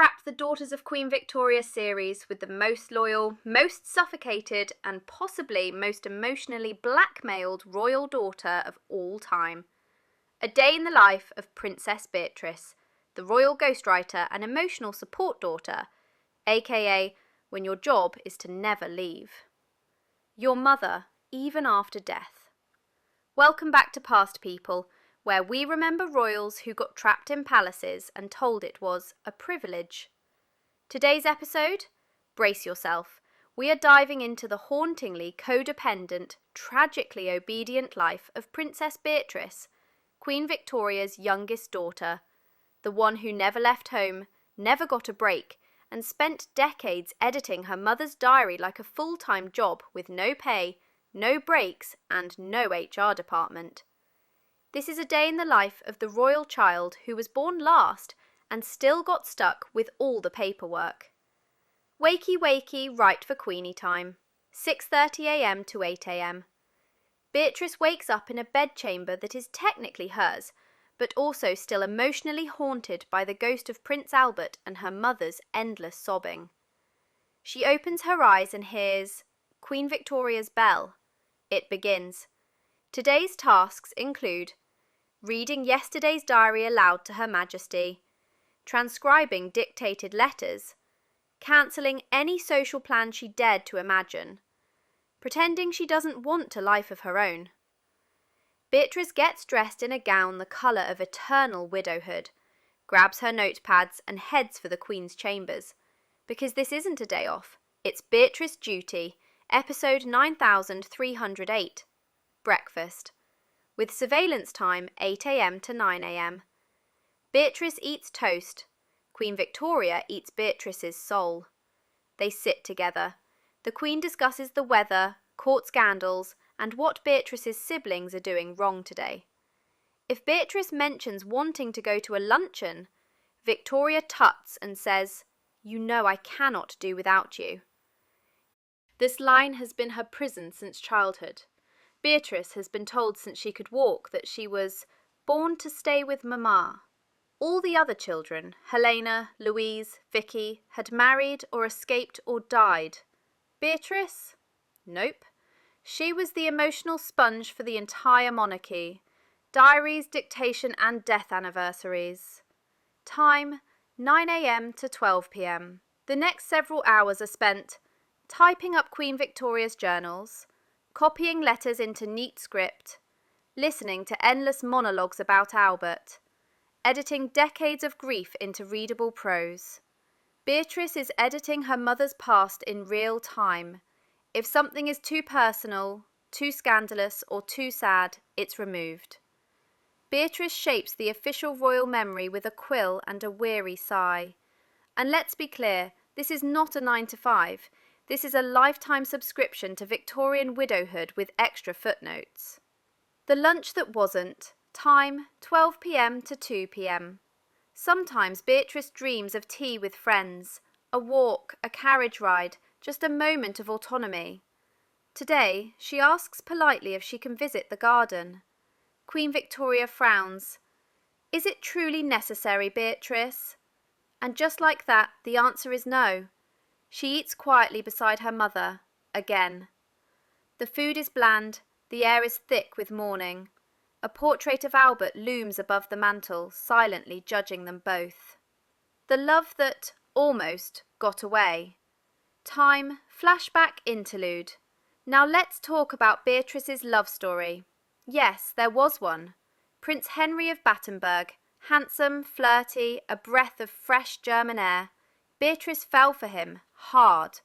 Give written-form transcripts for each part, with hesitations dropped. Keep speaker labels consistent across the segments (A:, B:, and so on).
A: wrap the Daughters of Queen Victoria series with the most loyal, most suffocated, and possibly most emotionally blackmailed royal daughter of all time. A day in the life of Princess Beatrice, the royal ghostwriter and emotional support daughter, aka when your job is to never leave. Your mother, even after death. Welcome back to Past People, where we remember royals who got trapped in palaces and told it was a privilege. Today's episode? Brace yourself. We are diving into the hauntingly codependent, tragically obedient life of Princess Beatrice, Queen Victoria's youngest daughter, the one who never left home, never got a break, and spent decades editing her mother's diary like a full-time job with no pay, no breaks, and no HR department. This is a day in the life of the royal child who was born last and still got stuck with all the paperwork. Wakey wakey, right for Queenie time, 6:30 a.m. to 8 a.m. Beatrice wakes up in a bedchamber that is technically hers, but also still emotionally haunted by the ghost of Prince Albert and her mother's endless sobbing. She opens her eyes and hears Queen Victoria's bell. It begins. Today's tasks include reading yesterday's diary aloud to Her Majesty, transcribing dictated letters, cancelling any social plan she dared to imagine, pretending she doesn't want a life of her own. Beatrice gets dressed in a gown the colour of eternal widowhood, grabs her notepads and heads for the Queen's chambers, because this isn't a day off, it's Beatrice duty, episode 9308, breakfast. With surveillance time 8 a.m. to 9 a.m. Beatrice eats toast. Queen Victoria eats Beatrice's soul. They sit together. The Queen discusses the weather, court scandals, and what Beatrice's siblings are doing wrong today. If Beatrice mentions wanting to go to a luncheon, Victoria tuts and says, "You know I cannot do without you." This line has been her prison since childhood. Beatrice has been told since she could walk that she was born to stay with Mama. All the other children, Helena, Louise, Vicky, had married or escaped or died. Beatrice? Nope. She was the emotional sponge for the entire monarchy. Diaries, dictation and death anniversaries. Time, 9 a.m. to 12 p.m. The next several hours are spent typing up Queen Victoria's journals, copying letters into neat script, listening to endless monologues about Albert, editing decades of grief into readable prose. Beatrice is editing her mother's past in real time. If something is too personal, too scandalous, or too sad, it's removed. Beatrice shapes the official royal memory with a quill and a weary sigh. And let's be clear, this is not a 9 to 5. This is a lifetime subscription to Victorian widowhood with extra footnotes. The lunch that wasn't. Time, 12 p.m. to 2 p.m. Sometimes Beatrice dreams of tea with friends, a walk, a carriage ride, just a moment of autonomy. Today, she asks politely if she can visit the garden. Queen Victoria frowns. "Is it truly necessary, Beatrice?" And just like that, the answer is no. She eats quietly beside her mother, again. The food is bland, the air is thick with mourning. A portrait of Albert looms above the mantel, silently judging them both. The love that, almost, got away. Time, flashback interlude. Now let's talk about Beatrice's love story. Yes, there was one. Prince Henry of Battenberg, handsome, flirty, a breath of fresh German air. Beatrice fell for him, hard.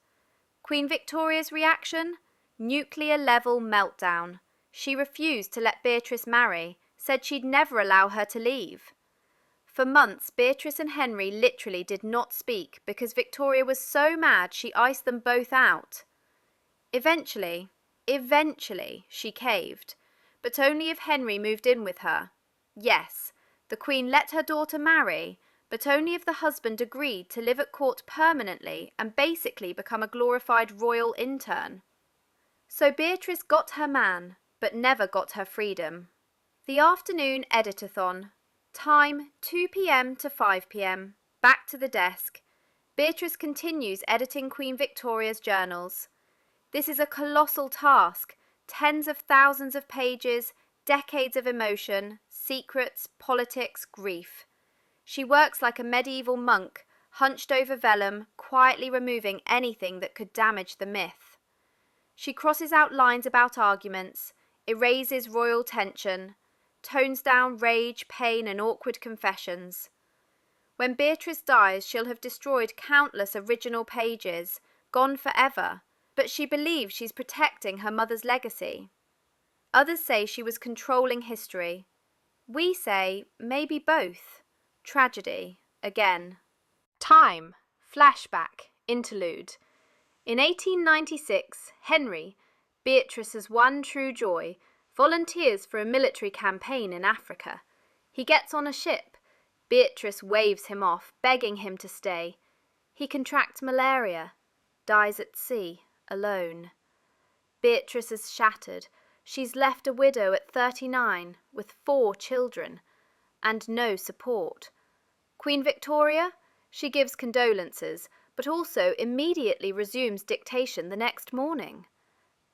A: Queen Victoria's reaction? Nuclear-level meltdown. She refused to let Beatrice marry, said she'd never allow her to leave. For months, Beatrice and Henry literally did not speak because Victoria was so mad she iced them both out. Eventually, she caved, but only if Henry moved in with her. Yes, the Queen let her daughter marry, but only if the husband agreed to live at court permanently and basically become a glorified royal intern. So Beatrice got her man, but never got her freedom. The afternoon editathon. Time 2 p.m. to 5 p.m. Back to the desk. Beatrice continues editing Queen Victoria's journals. This is a colossal task, tens of thousands of pages, decades of emotion, secrets, politics, grief. She works like a medieval monk, hunched over vellum, quietly removing anything that could damage the myth. She crosses out lines about arguments, erases royal tension, tones down rage, pain, and awkward confessions. When Beatrice dies, she'll have destroyed countless original pages, gone forever, but she believes she's protecting her mother's legacy. Others say she was controlling history. We say maybe both. Tragedy, again. Time, flashback, interlude. In 1896, Henry, Beatrice's one true joy, volunteers for a military campaign in Africa. He gets on a ship. Beatrice waves him off, begging him to stay. He contracts malaria, dies at sea, alone. Beatrice is shattered. She's left a widow at 39, with 4 children, and no support. Queen Victoria? She gives condolences, but also immediately resumes dictation the next morning.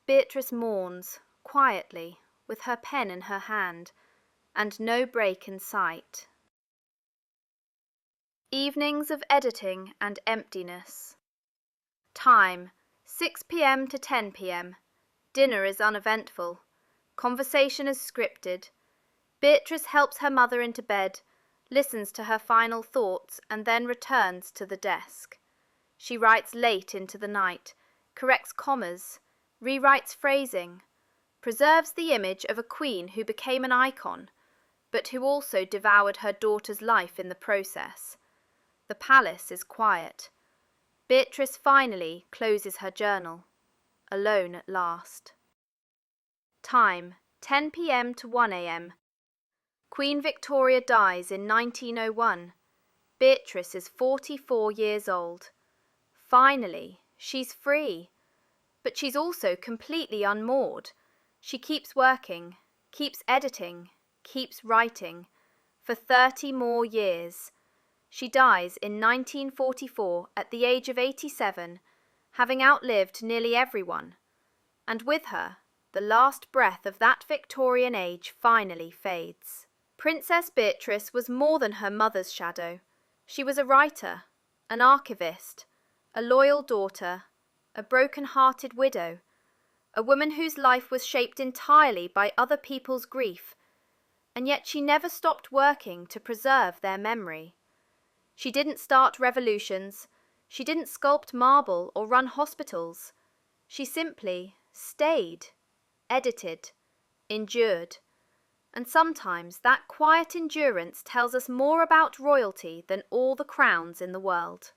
A: Beatrice mourns, quietly, with her pen in her hand, and no break in sight. Evenings of editing and emptiness. Time, 6 p.m. to 10 p.m. Dinner is uneventful. Conversation is scripted. Beatrice helps her mother into bed, listens to her final thoughts, and then returns to the desk. She writes late into the night, corrects commas, rewrites phrasing, preserves the image of a queen who became an icon, but who also devoured her daughter's life in the process. The palace is quiet. Beatrice finally closes her journal, alone at last. Time, 10 p.m. to 1 a.m. Queen Victoria dies in 1901. Beatrice is 44 years old. Finally, she's free. But she's also completely unmoored. She keeps working, keeps editing, keeps writing, for 30 more years. She dies in 1944 at the age of 87, having outlived nearly everyone. And with her, the last breath of that Victorian age finally fades. Princess Beatrice was more than her mother's shadow. She was a writer, an archivist, a loyal daughter, a broken-hearted widow, a woman whose life was shaped entirely by other people's grief, and yet she never stopped working to preserve their memory. She didn't start revolutions, she didn't sculpt marble or run hospitals. She simply stayed, edited, endured. And sometimes that quiet endurance tells us more about royalty than all the crowns in the world.